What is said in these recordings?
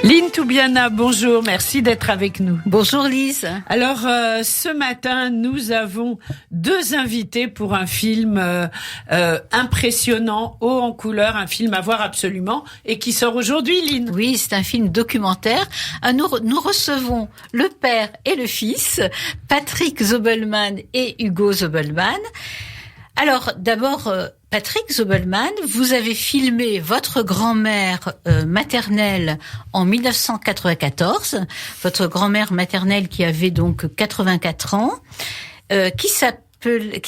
Lynn Toubiana, bonjour, merci d'être avec nous. Bonjour Lise. Alors, ce matin, nous avons deux invités pour un film impressionnant, haut en couleur, un film à voir absolument, et qui sort aujourd'hui, Lynn. Oui, c'est un film documentaire. Nous recevons le père et le fils, Patrick Zobelman et Hugo Zobelman. Alors, d'abord, Patrick Zobelman, vous avez filmé votre grand-mère maternelle en 1994, votre grand-mère maternelle qui avait donc 84 ans, qui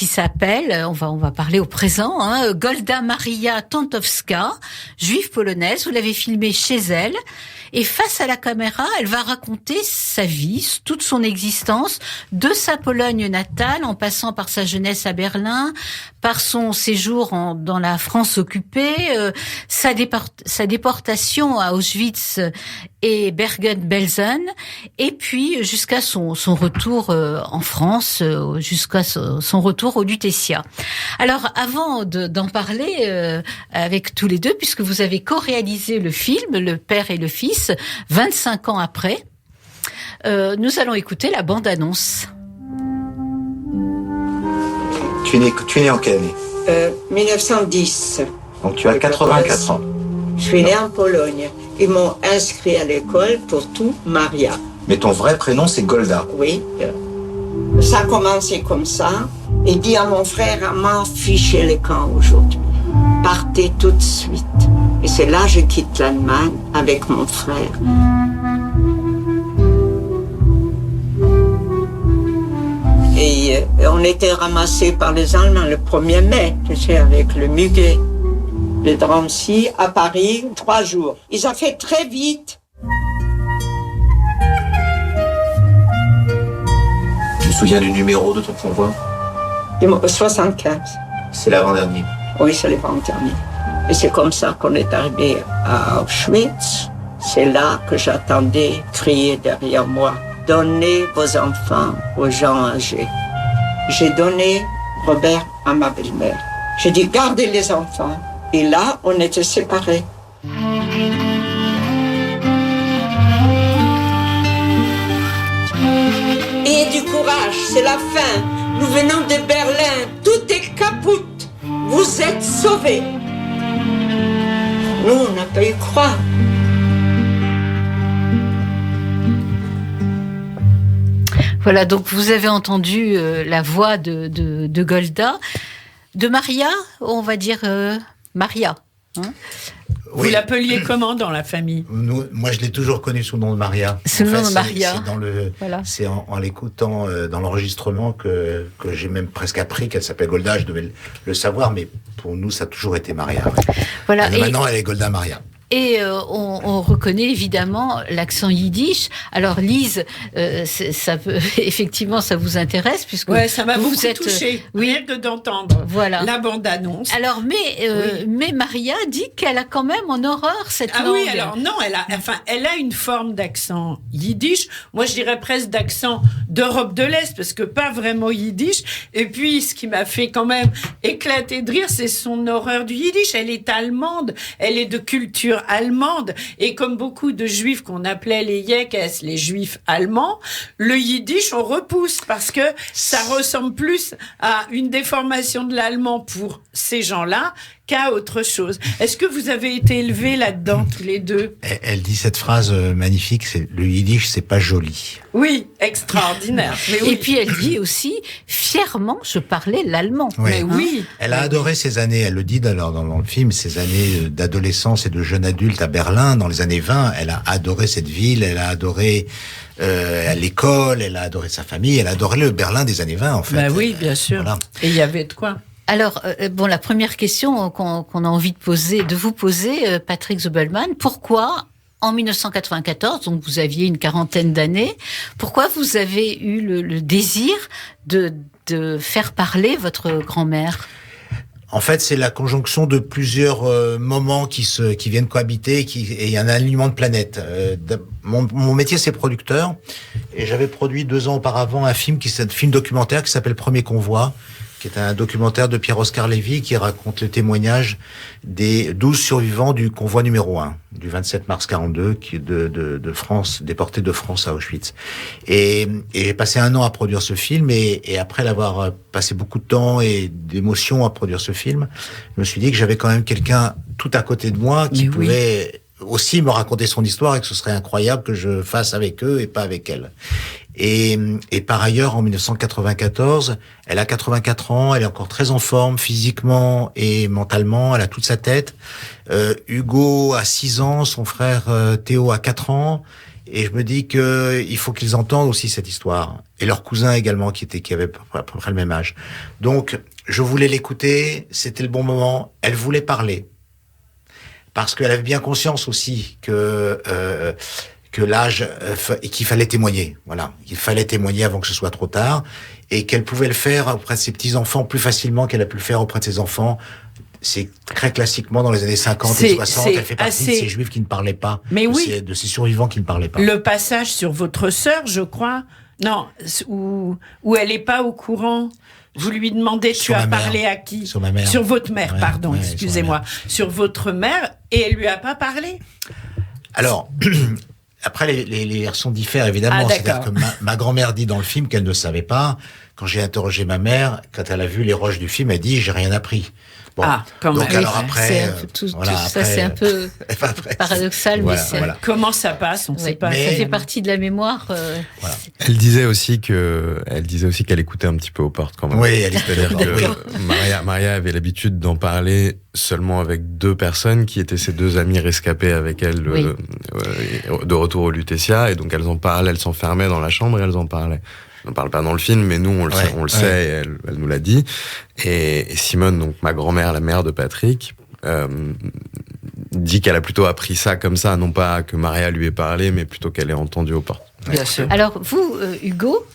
s'appelle, on va parler au présent, Golda Maria Tantowska, juive polonaise. Vous l'avez filmée chez elle. Et face à la caméra, elle va raconter sa vie, toute son existence, de sa Pologne natale, en passant par sa jeunesse à Berlin, par son séjour dans la France occupée, sa déportation à Auschwitz et Bergen-Belsen, et puis jusqu'à son retour en France, jusqu'à son retour au Lutetia. Alors, avant d'en parler avec tous les deux, puisque vous avez co-réalisé le film, le père et le fils, 25 ans après, nous allons écouter la bande-annonce. Tu es né en quelle année 1910. Donc tu as 84 ans. Je suis née en Pologne. Ils m'ont inscrit à l'école pour tout Maria. Mais ton vrai prénom, c'est Golda. Oui. Ça a commencé comme ça. Et dit à mon frère, m'en fichez les camps aujourd'hui. Partez tout de suite. Et c'est là que je quitte l'Allemagne avec mon frère. Et on était ramassés par les Allemands le 1er mai, tu sais, avec le muguet. De Drancy à Paris, 3 jours. Ils ont fait très vite. Tu te souviens du numéro de ton convoi 75. C'est l'avant-dernier. Oui, c'est l'avant-dernier. Et c'est comme ça qu'on est arrivé à Auschwitz. C'est là que j'attendais crier derrière moi. Donnez vos enfants aux gens âgés. J'ai donné Robert à ma belle-mère. J'ai dit, gardez les enfants. Et là, on était séparés. Et du courage, c'est la fin. Nous venons de Berlin. Tout est caput. Vous êtes sauvés. Nous, on n'a pas eu croire. Voilà, donc vous avez entendu la voix de Golda. De Maria, on va dire Maria. Vous l'appeliez comment dans la famille ? Moi, je l'ai toujours connue sous le nom de Maria. Sous le nom de Maria. C'est en l'écoutant dans l'enregistrement que j'ai même presque appris qu'elle s'appelait Golda. Je devais le savoir, mais pour nous, ça a toujours été Maria. Voilà. Maintenant, elle est Golda Maria. Et on reconnaît évidemment l'accent yiddish. Alors Lise, ça peut, effectivement, ça vous intéresse puisque ça m'a beaucoup touchée. Rien que d'entendre la bande-annonce. Alors, mais Maria dit qu'elle a quand même en horreur cette langue. Ah oui, alors non, elle a une forme d'accent yiddish. Moi, je dirais presque d'accent d'Europe de l'Est parce que pas vraiment yiddish. Et puis, ce qui m'a fait quand même éclater de rire, c'est son horreur du yiddish. Elle est allemande, elle est de culture allemande, et comme beaucoup de juifs qu'on appelait les Yekes, les juifs allemands, le yiddish on repousse parce que ça ressemble plus à une déformation de l'allemand pour ces gens-là qu'à autre chose. Est-ce que vous avez été élevés là-dedans tous les deux ? Elle dit cette phrase magnifique, c'est le yiddish, c'est pas joli. Oui, extraordinaire. Mais oui. Et puis elle dit aussi, fièrement, je parlais l'allemand. Oui. Mais oui. Elle a adoré ces années, elle le dit d'ailleurs dans le film, ces années d'adolescence et de jeune adulte à Berlin, dans les années 20. Elle a adoré cette ville, elle a adoré l'école, elle a adoré sa famille, elle a adoré le Berlin des années 20, en fait. Oui, bien sûr. Voilà. Et il y avait de quoi. Alors, la première question qu'on a envie de vous poser, Patrick Zobelman, pourquoi, en 1994, donc vous aviez une quarantaine d'années, pourquoi vous avez eu le désir de faire parler votre grand-mère ? En fait, c'est la conjonction de plusieurs moments qui viennent cohabiter et il y a un alignement de planètes. Mon métier, c'est producteur, et j'avais produit 2 ans auparavant un film documentaire qui s'appelle Premier Convoi, qui est un documentaire de Pierre-Oscar Lévy qui raconte le témoignage des 12 survivants du convoi numéro 1 du 27 mars 42 de France, déportés de France à Auschwitz. Et j'ai passé 1 an à produire ce film et après l'avoir passé beaucoup de temps et d'émotions à produire ce film, je me suis dit que j'avais quand même quelqu'un tout à côté de moi qui pouvait aussi me raconter son histoire et que ce serait incroyable que je fasse avec eux et pas avec elle. Et par ailleurs, en 1994, elle a 84 ans, elle est encore très en forme physiquement et mentalement, elle a toute sa tête. Hugo a 6 ans, son frère Théo a 4 ans, et je me dis que il faut qu'ils entendent aussi cette histoire. Et leur cousin également, qui avait à peu près le même âge. Donc, je voulais l'écouter, c'était le bon moment, elle voulait parler. Parce qu'elle avait bien conscience aussi que l'âge et qu'il fallait témoigner, voilà, qu'il fallait témoigner avant que ce soit trop tard, et qu'elle pouvait le faire auprès de ses petits enfants plus facilement qu'elle a pu le faire auprès de ses enfants. C'est très classiquement dans les années 50 et 60, elle fait partie de ces juifs qui ne parlaient pas, de ces survivants qui ne parlaient pas. Le passage sur votre sœur, je crois, non, où elle est pas au courant. Vous lui demandez, tu as parlé à qui? Sur ma mère. Sur votre mère, pardon, excusez-moi. Sur votre mère, et elle lui a pas parlé? Alors, après, les versions diffèrent, évidemment. C'est-à-dire que ma grand-mère dit dans le film qu'elle ne savait pas. Quand j'ai interrogé ma mère, quand elle a vu les rushs du film, elle dit, j'ai rien appris. Bon, donc alors après, ça c'est un peu paradoxal, mais comment ça passe, on ne sait pas. Ça fait partie de la mémoire. Elle disait aussi qu'elle écoutait un petit peu aux portes quand même. Oui, elle c'est-à-dire que Maria avait l'habitude d'en parler seulement avec 2 personnes qui étaient ses 2 amies rescapées avec elle de retour au Lutetia, et donc elles en parlaient, elles s'enfermaient dans la chambre et elles en parlaient. On n'en parle pas dans le film, mais nous, on le sait, et elle nous l'a dit. Et Simone, donc ma grand-mère, la mère de Patrick, dit qu'elle a plutôt appris ça comme ça, non pas que Maria lui ait parlé, mais plutôt qu'elle ait entendu aux portes. Bien sûr. Alors, vous, Hugo,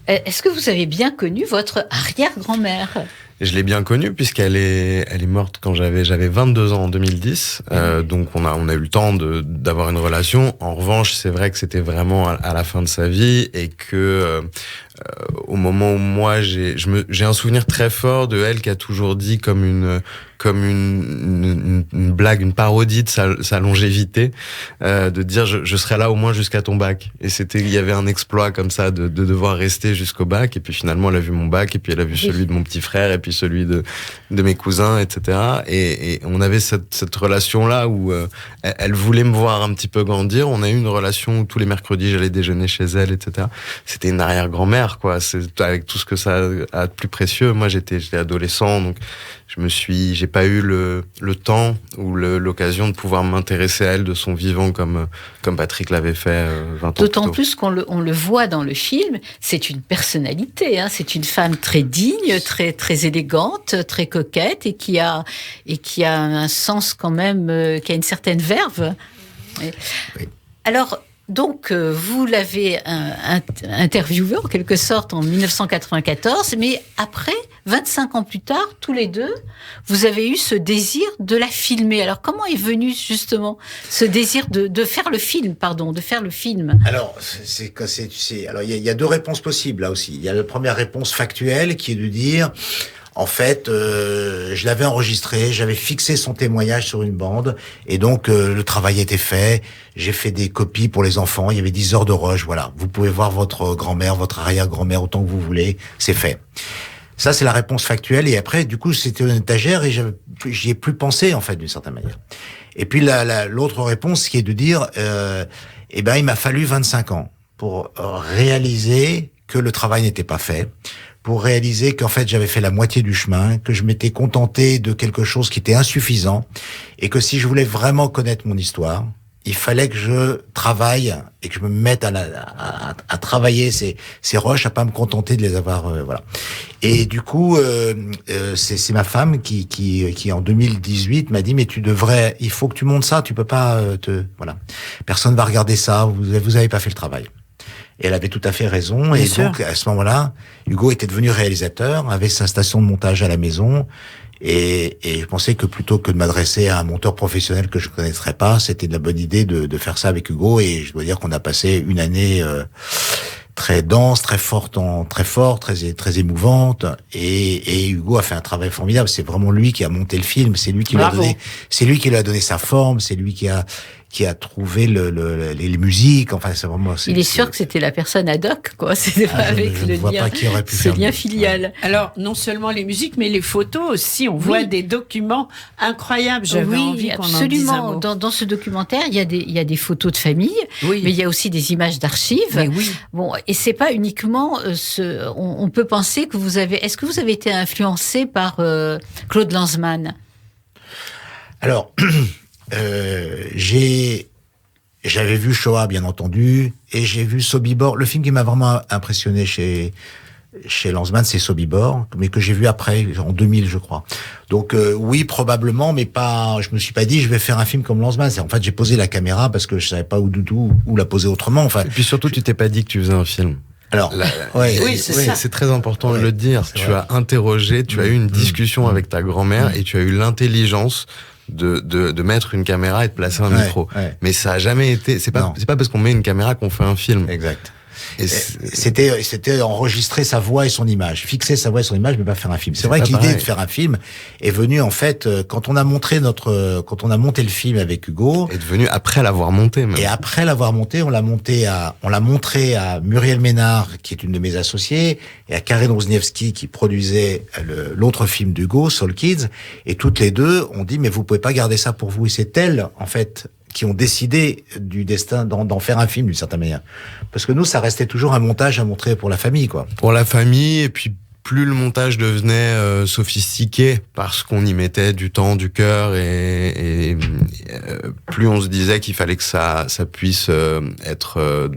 est-ce que vous avez bien connu votre arrière-grand-mère ? Je l'ai bien connue puisqu'elle est morte quand j'avais 22 ans en 2010. Donc on a eu le temps d'avoir une relation. En revanche, c'est vrai que c'était vraiment à la fin de sa vie et que au moment où moi j'ai un souvenir très fort de elle qui a toujours dit comme une blague, une parodie de sa longévité, de dire je serai là au moins jusqu'à ton bac. Et il y avait un exploit comme ça de devoir rester jusqu'au bac. Et puis finalement elle a vu mon bac et puis elle a vu celui de mon petit frère et puis celui de mes cousins, etc. Et on avait cette relation là où elle voulait me voir un petit peu grandir. On a eu une relation où tous les mercredis j'allais déjeuner chez elle, etc. C'était une arrière-grand-mère, quoi. C'est avec tout ce que ça a de plus précieux. Moi j'étais adolescent, donc j'ai pas eu le temps ou l'occasion de pouvoir m'intéresser à elle de son vivant comme Patrick l'avait fait 20 ans plus tôt. D'autant plus qu'on le voit dans le film, c'est une personnalité, hein, c'est une femme très digne, très très élégante, très coquette et qui a un sens quand même, qui a une certaine verve. Oui. Alors, donc, vous l'avez interviewé en quelque sorte en 1994, mais après, 25 ans plus tard, tous les deux, vous avez eu ce désir de la filmer. Alors, comment est venu justement ce désir de faire le film, Alors, alors il y a 2 réponses possibles là aussi. Il y a la première réponse factuelle qui est de dire, en fait, je l'avais enregistré, j'avais fixé son témoignage sur une bande, et donc le travail était fait. J'ai fait des copies pour les enfants. Il y avait 10 heures de rush. Voilà, vous pouvez voir votre grand-mère, votre arrière-grand-mère autant que vous voulez. C'est fait. Ça, c'est la réponse factuelle. Et après, du coup, c'était une étagère et j'y ai plus pensé en fait d'une certaine manière. Et puis l'autre réponse qui est de dire, il m'a fallu 25 ans pour réaliser que le travail n'était pas fait, pour réaliser qu'en fait j'avais fait la moitié du chemin, que je m'étais contenté de quelque chose qui était insuffisant, et que si je voulais vraiment connaître mon histoire, il fallait que je travaille et que je me mette à travailler ces rushs, à pas me contenter de les avoir, voilà. Et du coup, c'est ma femme qui en 2018 m'a dit, mais il faut que tu montes ça, tu peux pas voilà. Personne va regarder ça, vous avez pas fait le travail. Et elle avait tout à fait raison. Et donc, à ce moment-là, Hugo était devenu réalisateur, avait sa station de montage à la maison. Et je pensais que plutôt que de m'adresser à un monteur professionnel que je connaîtrais pas, c'était de la bonne idée de faire ça avec Hugo. Et je dois dire qu'on a passé une année très dense, très forte, très émouvante. Et Hugo a fait un travail formidable. C'est vraiment lui qui a monté le film. C'est lui qui lui a donné sa forme. C'est lui qui a trouvé les musiques. Enfin, c'est vraiment. Il est sûr que c'était la personne ad hoc, quoi. C'était pas avec ce lien filial. Ouais. Alors, non seulement les musiques, mais les photos aussi. On voit des documents incroyables. J'avais envie qu'on en dise un mot. Dans ce documentaire, il y a des photos de famille, mais il y a aussi des images d'archives. Mais oui. Bon, et c'est pas uniquement on peut penser que est-ce que vous avez été influencé par Claude Lanzmann? Alors, j'avais vu Shoah, bien entendu, et j'ai vu Sobibor. Le film qui m'a vraiment impressionné chez Lanzmann, c'est Sobibor, mais que j'ai vu après, en 2000, je crois. Donc oui, probablement, mais pas. Je me suis pas dit je vais faire un film comme Lanzmann. En fait, j'ai posé la caméra parce que je savais pas où la poser autrement. Enfin. Et puis surtout, tu t'es pas dit que tu faisais un film. Alors, c'est très important de le dire. Tu as interrogé, tu as eu une discussion avec ta grand-mère et tu as eu l'intelligence de mettre une caméra et de placer un micro. Ouais. Mais ça a jamais été. C'est pas parce qu'on met une caméra qu'on fait un film. Exact. C'était enregistrer sa voix et son image, fixer sa voix et son image, mais pas faire un film. C'est vrai que l'idée de faire un film est venue en fait quand on a monté le film avec Hugo. Est venue après l'avoir monté. Même. Et après l'avoir monté, on l'a montré à Muriel Ménard, qui est une de mes associées, et à Karen Wozniewski, qui produisait l'autre film d'Hugo, Soul Kids. Et toutes les deux ont dit mais vous pouvez pas garder ça pour vous. Et c'est elles en fait qui ont décidé du destin d'en faire un film d'une certaine manière. Parce que nous, ça restait toujours un montage à montrer pour la famille, quoi. Pour la famille, et puis plus le montage devenait sophistiqué, parce qu'on y mettait du temps, du cœur, et plus on se disait qu'il fallait que ça puisse être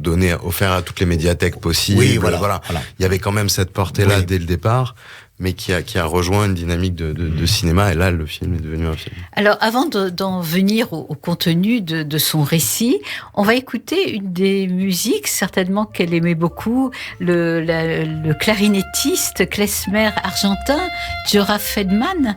offert à toutes les médiathèques possibles. Oui, voilà. Il y avait quand même cette portée-là dès le départ, mais qui a rejoint une dynamique de cinéma, et là, le film est devenu un film. Alors, avant d'en venir au contenu de son récit, on va écouter une des musiques, certainement qu'elle aimait beaucoup, le clarinettiste klezmer argentin, Djora Feldman.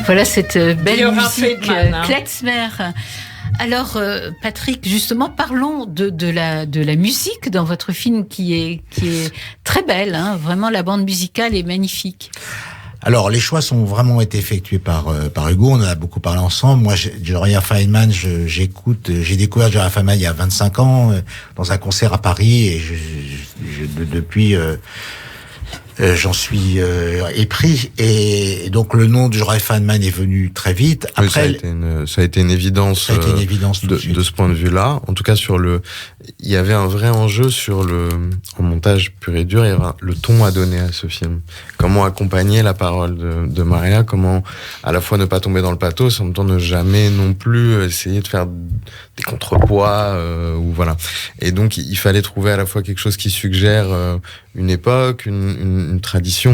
Voilà cette belle musique klezmer. Alors, Patrick, justement, parlons de la musique dans votre film qui est très belle. Hein. Vraiment, la bande musicale est magnifique. Alors, les choix sont vraiment été effectués par Hugo. On en a beaucoup parlé ensemble. Moi, Djora Feldman, j'ai découvert Djora Feldman il y a 25 ans dans un concert à Paris, et depuis. J'en suis épris, et donc le nom de Djora Feldman est venu très vite. Après, ça a été une évidence, de ce point de vue-là. En tout cas, il y avait un vrai enjeu en montage pur et dur. Il y avait le ton à donner à ce film. Comment accompagner la parole de Maria, comment à la fois ne pas tomber dans le pathos, en même temps ne jamais non plus essayer de faire des contrepoids, ou voilà. Et donc, il fallait trouver à la fois quelque chose qui suggère une époque, une tradition,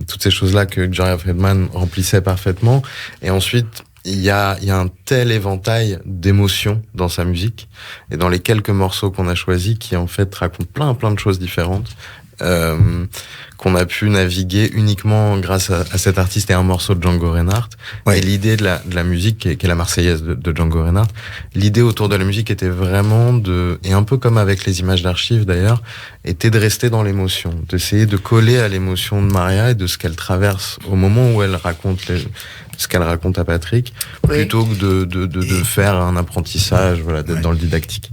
toutes ces choses-là que Djora Feldman remplissait parfaitement. Et ensuite, il y a un tel éventail d'émotions dans sa musique et dans les quelques morceaux qu'on a choisis qui en fait racontent plein de choses différentes. qu'on a pu naviguer uniquement grâce à cet artiste et un morceau de Django Reinhardt. Ouais. Et l'idée de la musique, qui est la Marseillaise de Django Reinhardt, l'idée autour de la musique était vraiment et un peu comme avec les images d'archives d'ailleurs, était de rester dans l'émotion, d'essayer de coller à l'émotion de Maria et de ce qu'elle traverse au moment où elle raconte ce qu'elle raconte à Patrick, plutôt que de faire un apprentissage, voilà, d'être dans le didactique.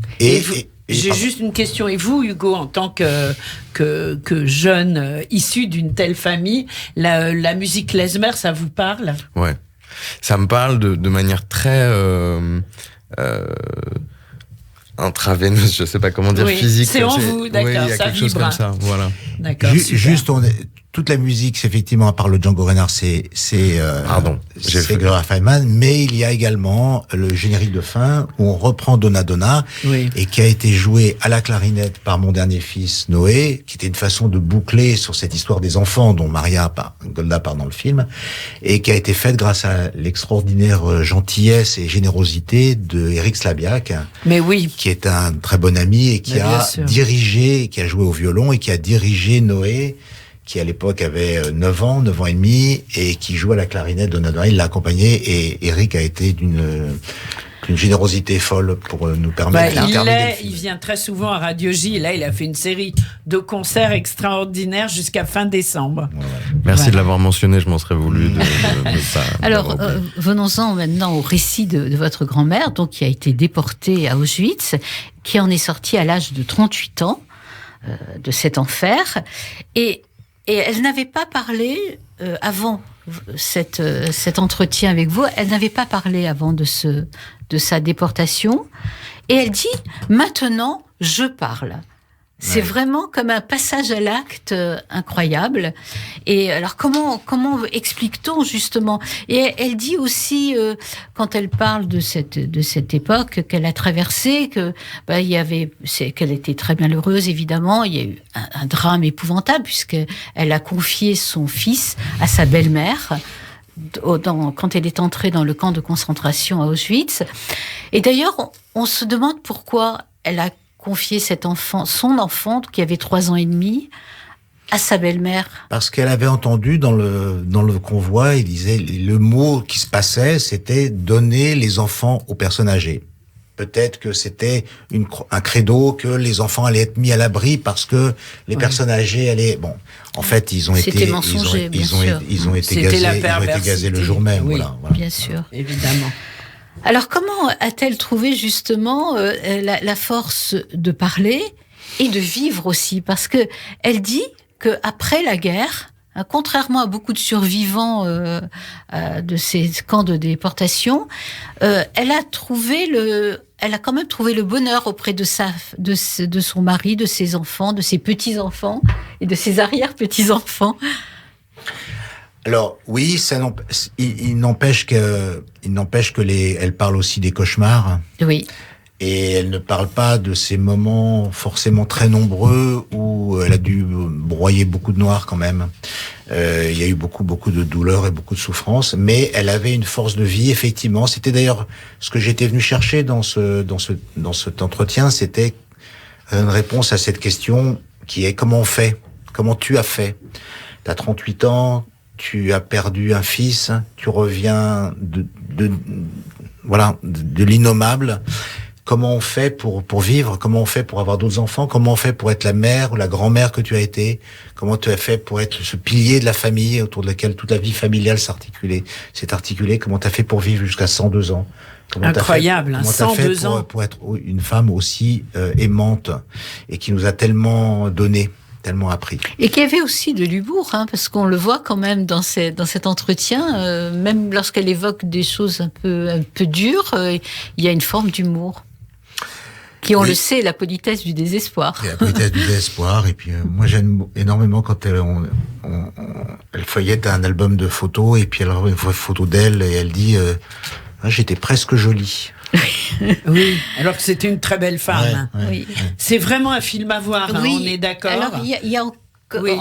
J'ai juste une question. Et vous, Hugo, en tant que jeune issu d'une telle famille, la musique klezmer, ça vous parle ? Ouais, ça me parle de manière très intraveineuse, je sais pas comment dire, physique. C'est en vous, d'accord, oui, il y a ça quelque chose comme ça, voilà. D'accord. Juste, toute la musique, c'est effectivement, à part le Django Reinhardt, c'est Gloria Feynman, mais il y a également le générique de fin où on reprend Donna Donna, et qui a été joué à la clarinette par mon dernier fils Noé, qui était une façon de boucler sur cette histoire des enfants dont Golda part dans le film, et qui a été faite grâce à l'extraordinaire gentillesse et générosité de Eric Slabiak, qui est un très bon ami et qui a dirigé, qui a joué au violon et qui a dirigé Noé, qui à l'époque avait 9 ans et demi, et qui joue à la clarinette de Nadine. Il l'a accompagné, et Eric a été d'une générosité folle pour nous permettre de terminer le film. Il vient très souvent à Radio J, et là il a fait une série de concerts extraordinaires jusqu'à fin décembre. Merci de l'avoir mentionné, je m'en serais voulu de ça. Alors, venons-en maintenant au récit de votre grand-mère, donc, qui a été déportée à Auschwitz, qui en est sortie à l'âge de 38 ans de cet enfer, et elle n'avait pas parlé avant cet entretien avec vous. Elle n'avait pas parlé avant de sa déportation. Et elle dit « Maintenant, je parle ». C'est vraiment comme un passage à l'acte incroyable. Et alors, comment explique-t-on justement ? Et elle dit aussi, quand elle parle de cette époque qu'elle a traversée, qu'elle était très malheureuse, évidemment. Il y a eu un drame épouvantable, puisqu'elle a confié son fils à sa belle-mère quand elle est entrée dans le camp de concentration à Auschwitz. Et d'ailleurs, on se demande pourquoi elle a confié son enfant, qui avait 3 ans et demi, à sa belle-mère. Parce qu'elle avait entendu dans le convoi, il disait, le mot qui se passait, c'était donner les enfants aux personnes âgées. Peut-être que c'était un credo que les enfants allaient être mis à l'abri parce que les personnes âgées allaient... Bon, en fait, ils ont été gazés le jour même. Voilà. Bien sûr. Évidemment. Alors, comment a-t-elle trouvé justement la force de parler et de vivre aussi ? Parce que elle dit qu'après la guerre, contrairement à beaucoup de survivants de ces camps de déportation, elle a quand même trouvé le bonheur auprès de son mari, de ses enfants, de ses petits-enfants et de ses arrière-petits-enfants. Alors oui, il n'empêche que elle parle aussi des cauchemars. Oui. Et elle ne parle pas de ces moments forcément très nombreux où elle a dû broyer beaucoup de noir quand même. Il y a eu beaucoup de douleurs et beaucoup de souffrances, mais elle avait une force de vie, effectivement. C'était d'ailleurs ce que j'étais venu chercher dans cet entretien, c'était une réponse à cette question qui est comment on fait ? Comment tu as fait ? T'as 38 ans, tu as perdu un fils, tu reviens de l'innommable. Comment on fait pour vivre ? Comment on fait pour avoir d'autres enfants ? Comment on fait pour être la mère ou la grand-mère que tu as été ? Comment tu as fait pour être ce pilier de la famille autour de laquelle toute la vie familiale s'est articulée ? Comment tu as fait pour vivre jusqu'à 102 ans ? Incroyable, 102 ans. Pour être une femme aussi aimante et qui nous a tellement donné, tellement appris. Et qui avait aussi de l'humour, parce qu'on le voit quand même dans cet entretien, même lorsqu'elle évoque des choses un peu dures, il y a une forme d'humour. Qui, on le sait, est la politesse du désespoir. C'est la politesse du désespoir. Et puis, moi, j'aime énormément quand elle feuillette un album de photos, et puis elle voit une photo d'elle, et elle dit j'étais presque jolie. Oui, alors que c'était une très belle femme. Oui. C'est vraiment un film à voir, on est d'accord. Alors, il y a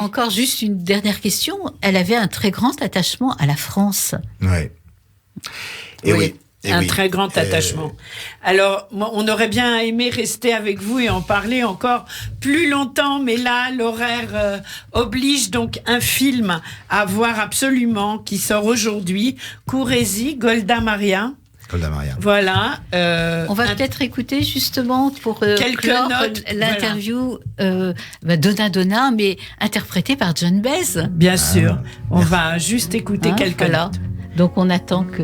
encore juste une dernière question. Elle avait un très grand attachement à la France. Ouais. Et oui. un très grand attachement. Alors, moi, on aurait bien aimé rester avec vous et en parler encore plus longtemps, mais là, l'horaire oblige donc un film à voir absolument qui sort aujourd'hui. Courez-y, Golda Maria. Golda Maria. Voilà. On va peut-être écouter justement pour clore notes, l'interview Donna Donna, mais interprétée par John Baez. Bien sûr. On va juste écouter quelques notes. Donc on attend que